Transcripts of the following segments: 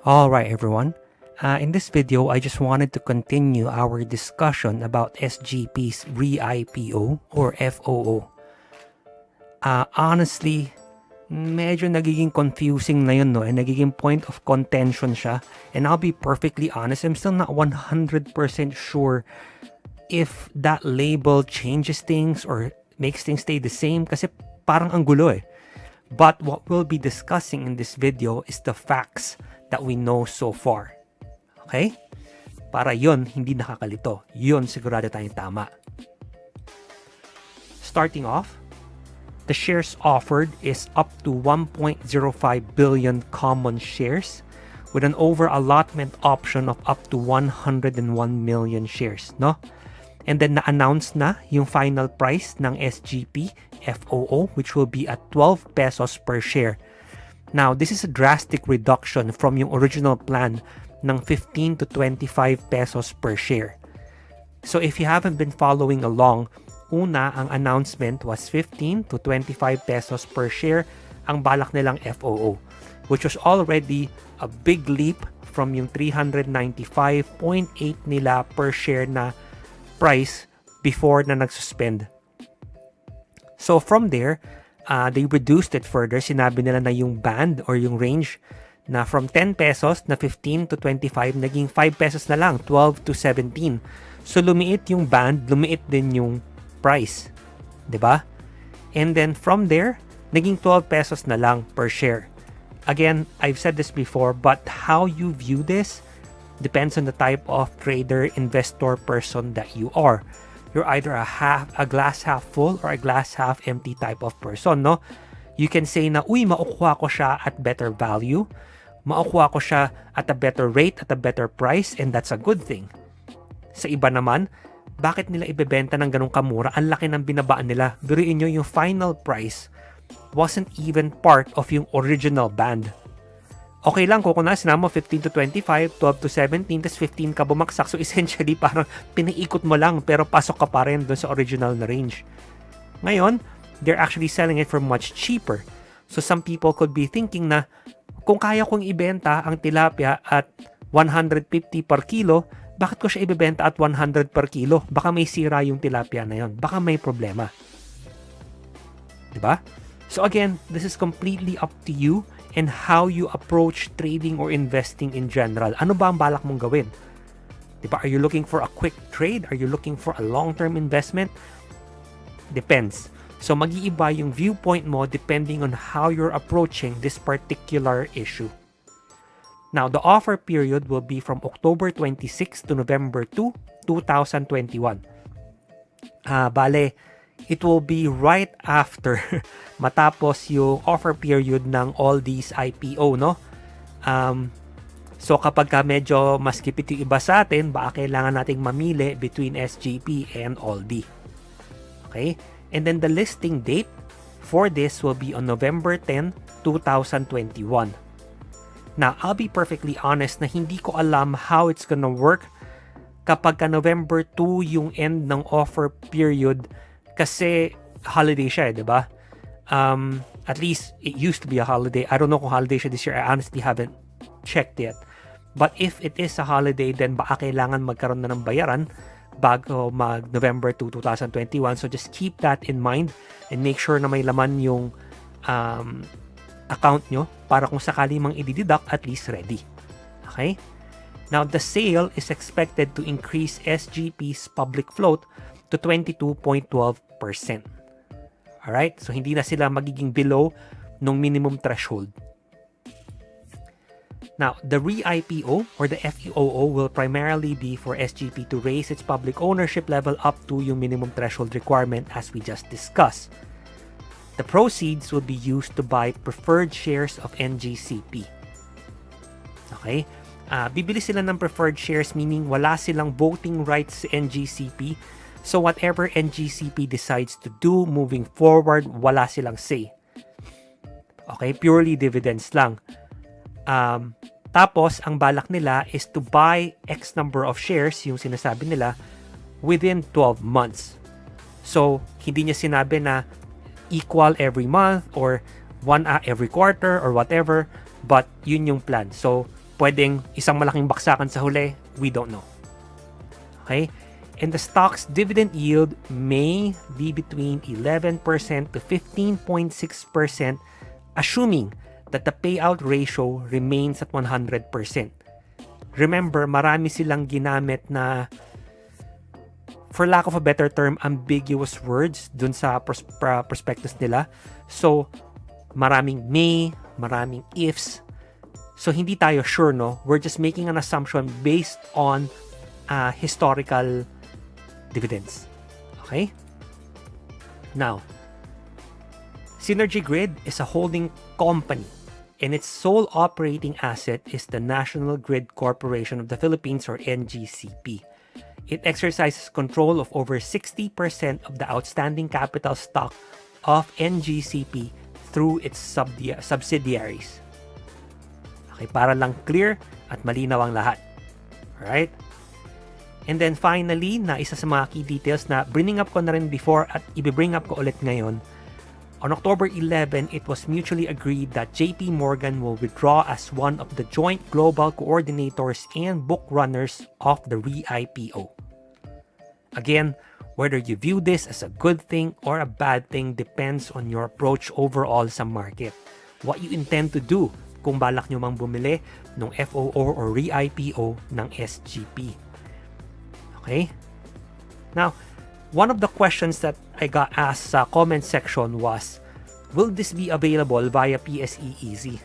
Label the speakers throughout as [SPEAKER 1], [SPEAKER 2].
[SPEAKER 1] Alright everyone, in this video I just wanted to continue our discussion about SGP's Re-IPO or FOO. Honestly, medyo nagiging confusing na yun, no? And nagiging point of contention siya. And I'll be perfectly honest, I'm still not 100% sure if that label changes things or makes things stay the same kasi parang ang gulo eh. But what we'll be discussing in this video is the facts that we know so far. Okay? Para yon hindi nakakalito. Yon sigurado tayong tama. Starting off, the shares offered is up to 1.05 billion common shares with an over-allotment option of up to 101 million shares, no? And then na-announce na yung final price ng SGP FOO, which will be at 12 pesos per share. Now, this is a drastic reduction from yung original plan ng 15 to 25 pesos per share. So if you haven't been following along, una, ang announcement was 15 to 25 pesos per share ang balak nilang FOO, which was already a big leap from yung 395.8 nila per share na price before na nagsuspend. So from there, they reduced it further. Sinabi nila na yung band or yung range na from 10 pesos na 15 to 25, naging 5 pesos na lang, 12 to 17. So lumiit yung band, lumiit din yung price. 'Di ba? And then from there, naging 12 pesos na lang per share. Again, I've said this before, but how you view this depends on the type of trader, investor, person that you are. You're either a glass half full or a glass half empty type of person, no? You can say na, uy, makukuha ko siya at better value, makukuha ko siya at a better rate, at a better price, and that's a good thing. Sa iba naman, bakit nila ibebenta ng ganong kamura? Ang laki ng binabaan nila. Biruin nyo, yung final price wasn't even part of yung original band. Okay lang kung na sinama 15 to 25, 12 to 17, tas 15 ka bumaksak. So essentially parang pinaikot mo lang pero pasok ka pa rin doon sa original na range. Ngayon, they're actually selling it for much cheaper. So some people could be thinking na kung kaya kong ibenta ang tilapia at 150 per kilo, bakit ko siya ibebenta at 100 per kilo? Baka may sira yung tilapia na yon. Baka may problema. Diba? So again, this is completely up to you and how you approach trading or investing in general. Ano ba ang balak mong gawin? Diba? Are you looking for a quick trade? Are you looking for a long-term investment? Depends. So mag-iiba yung viewpoint mo depending on how you're approaching this particular issue. Now, the offer period will be from October 26 to November 2, 2021. Bale, it will be right after matapos yung offer period ng all these IPO, no? So kapag medyo mas kipit yung iba sa atin, baka kailangan nating mamili between SGP and Aldi. Okay? And then the listing date for this will be on November 10, 2021. Now, I'll be perfectly honest na hindi ko alam how it's gonna work kapag November 2 yung end ng offer period kasi holiday siya, di ba? At least it used to be a holiday. I don't know kung holiday siya this year. I honestly haven't checked yet. But if it is a holiday, then baka kailangan magkaroon na ng bayaran bago mag-November 2, 2021. So just keep that in mind and make sure na may laman yung account nyo para kung sakali mang i-deduct, at least ready. Okay? Now, the sale is expected to increase SGP's public float to 22.12%. Alright? So, hindi na sila magiging below nung minimum threshold. Now, the Re-IPO or the FOO will primarily be for SGP to raise its public ownership level up to yung minimum threshold requirement as we just discussed. The proceeds will be used to buy preferred shares of NGCP. Okay? Bibili sila ng preferred shares, meaning wala silang voting rights sa NGCP. So whatever NGCP decides to do moving forward, wala silang say. Okay? Purely dividends lang. Tapos, ang balak nila is to buy X number of shares, yung sinasabi nila, within 12 months. So, hindi niya sinabi na equal every month or one every quarter or whatever, but yun yung plan. So, pwedeng isang malaking baksakan sa huli, we don't know. Okay? And the stock's dividend yield may be between 11% to 15.6%, assuming that the payout ratio remains at 100%. Remember, marami silang ginamit na, for lack of a better term, ambiguous words dun sa prospectus nila. So, maraming may, maraming ifs. So, hindi tayo sure, no? We're just making an assumption based on historical dividends. Okay? Now, Synergy Grid is a holding company, and its sole operating asset is the National Grid Corporation of the Philippines, or NGCP. It exercises control of over 60% of the outstanding capital stock of NGCP through its subsidiaries. Okay, para lang clear at malinaw ang lahat. Alright? And then finally, na isa sa mga key details na bring up ko na rin before at i-bring up ko ulit ngayon, on October 11, it was mutually agreed that JP Morgan will withdraw as one of the joint global coordinators and book runners of the Re-IPO. Again, whether you view this as a good thing or a bad thing depends on your approach overall sa market. What you intend to do kung balak nyo mang bumili ng FOO or Re-IPO ng SGP. Okay? Now, one of the questions that I got asked sa comment section was, will this be available via PSE Easy?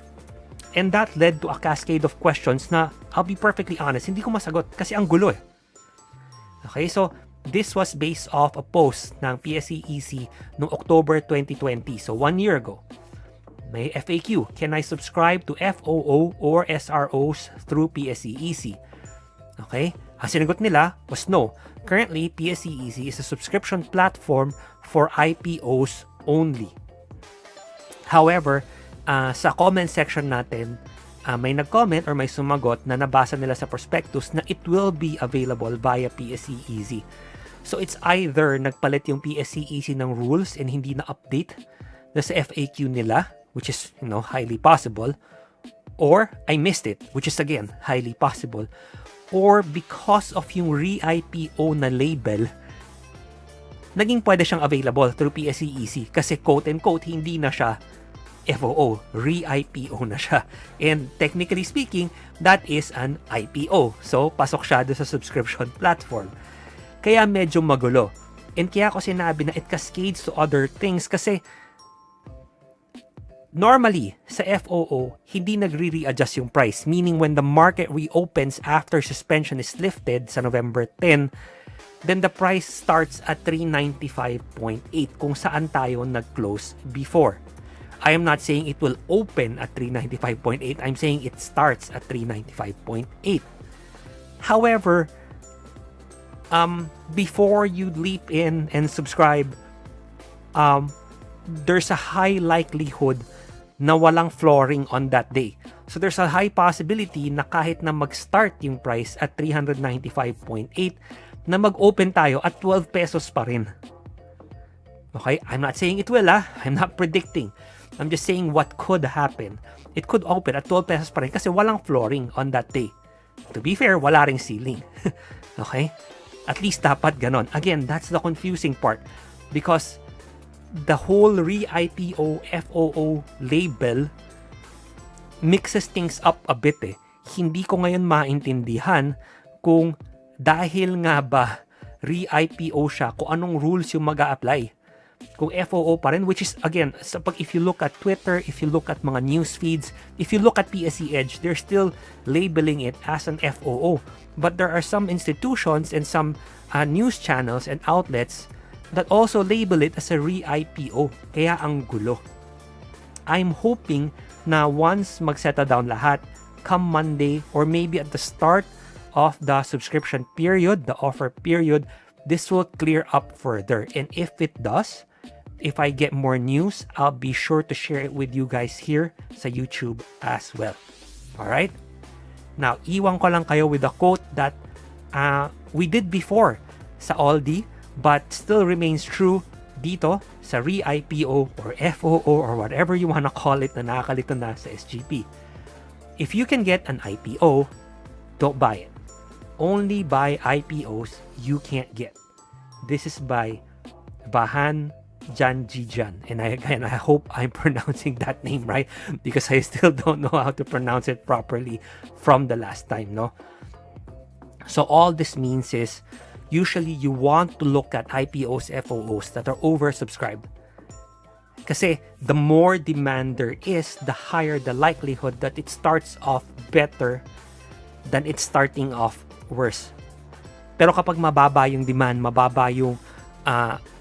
[SPEAKER 1] And that led to a cascade of questions na, I'll be perfectly honest, hindi ko masagot kasi ang gulo eh. Okay, so this was based off a post ng PSE Easy noong October 2020, so 1 year ago. May FAQ, can I subscribe to FOO or SROs through PSE Easy? Okay, ang sinagot nila was no. Currently, PSE Easy is a subscription platform for IPOs only. However, sa comment section natin, may nag-comment or may sumagot na nabasa nila sa prospectus na it will be available via PSE Easy. So it's either nagpalit yung PSE Easy ng rules and hindi na-update na sa FAQ nila, which is, highly possible, or I missed it, which is again, highly possible, or because of yung Re-IPO na label, naging pwede siyang available through PSE Easy kasi quote-unquote, hindi na siya FOO, Re-IPO na siya. And technically speaking, that is an IPO. So, pasok siya doon sa subscription platform. Kaya medyo magulo. And kaya ko sinabi na it cascades to other things kasi normally, sa FOO, hindi nagre-readjust yung price. Meaning, when the market reopens after suspension is lifted sa November 10, then the price starts at 395.8 kung saan tayo nag-close before. I am not saying it will open at 395.8. I'm saying it starts at 395.8. However, before you leap in and subscribe, there's a high likelihood na walang flooring on that day. So there's a high possibility na kahit na mag-start yung price at 395.8, na mag-open tayo at 12 pesos pa rin. Okay? I'm not saying it will, I'm not predicting. I'm just saying what could happen. It could open at 12 pesos pa rin kasi walang flooring on that day. To be fair, wala ring ceiling. Okay? At least dapat ganon. Again, that's the confusing part. Because the whole Re-IPO FOO label mixes things up a bit eh. Hindi ko ngayon maintindihan kung dahil nga ba Re-IPO siya, kung anong rules yung mag-a-apply. Kung FOO pa rin, which is again, if you look at Twitter, if you look at mga news feeds, if you look at PSE Edge, they're still labeling it as an FOO. But there are some institutions and some news channels and outlets that also label it as a Re-IPO. Kaya ang gulo. I'm hoping na once mag-settle down lahat, come Monday or maybe at the start of the subscription period, the offer period, this will clear up further. And if it does, if I get more news, I'll be sure to share it with you guys here sa YouTube as well. Alright? Now, iwan ko lang kayo with a quote that we did before sa Aldi, but still remains true dito sa Re-IPO or FOO or whatever you wanna call it na nakakalito na sa SGP. if you can get an IPO, don't buy it. Only buy IPOs you can't get. This is by Bahan Janjijan. And I hope I'm pronouncing that name right, because I still don't know how to pronounce it properly from the last time, no? So all this means is, usually you want to look at IPOs, FOOs that are oversubscribed. Kasi the more demand there is, the higher the likelihood that it starts off better than it's starting off worse. Pero kapag mababa yung demand, mababa yung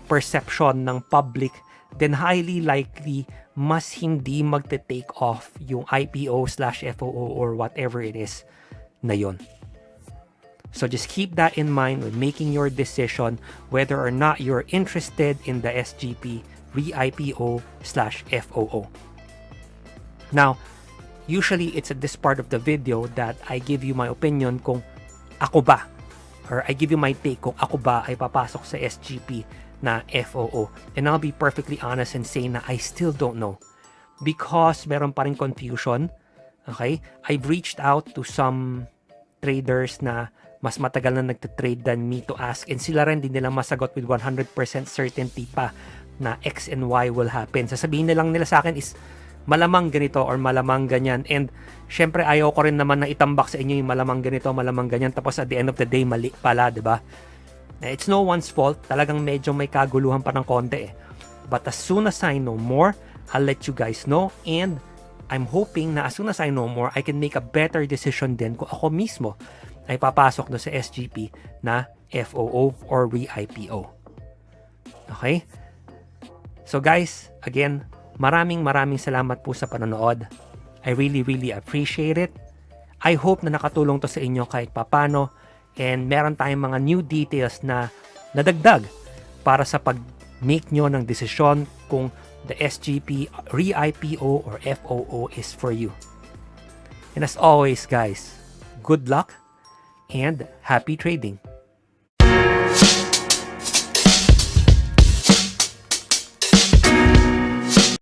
[SPEAKER 1] perception ng public, then highly likely mas hindi magte-take off yung IPO/FOO or whatever it is na yun. So just keep that in mind when making your decision whether or not you're interested in the SGP Re-IPO/FOO. Now, usually it's at this part of the video that I give you my opinion kung ako ba, or I give you my take kung ako ba ay papasok sa SGP na FOO. And I'll be perfectly honest and say na I still don't know, because meron pa rin confusion. Okay? I've reached out to some traders na mas matagal na nagtatrade than me to ask, and sila rin din nila masagot with 100% certainty pa na X and Y will happen. Sasabihin na lang nila sa akin is malamang ganito or malamang ganyan, and syempre ayaw ko rin naman na itambak sa inyo yung malamang ganito, malamang ganyan, tapos at the end of the day mali pala, diba? It's no one's fault. Talagang medyo may kaguluhan pa ng konti eh. But as soon as I know more, I'll let you guys know, and I'm hoping na as soon as I know more, I can make a better decision din kung ako mismo ay papasok do sa SGP na FOO or Re-IPO. Okay? So guys, again, maraming salamat po sa panonood. I really appreciate it. I hope na nakatulong to sa inyo kahit papano, and meron tayong mga new details na nadagdag para sa pag-make nyo ng desisyon kung the SGP Re-IPO or FOO is for you. And as always guys, good luck and happy trading!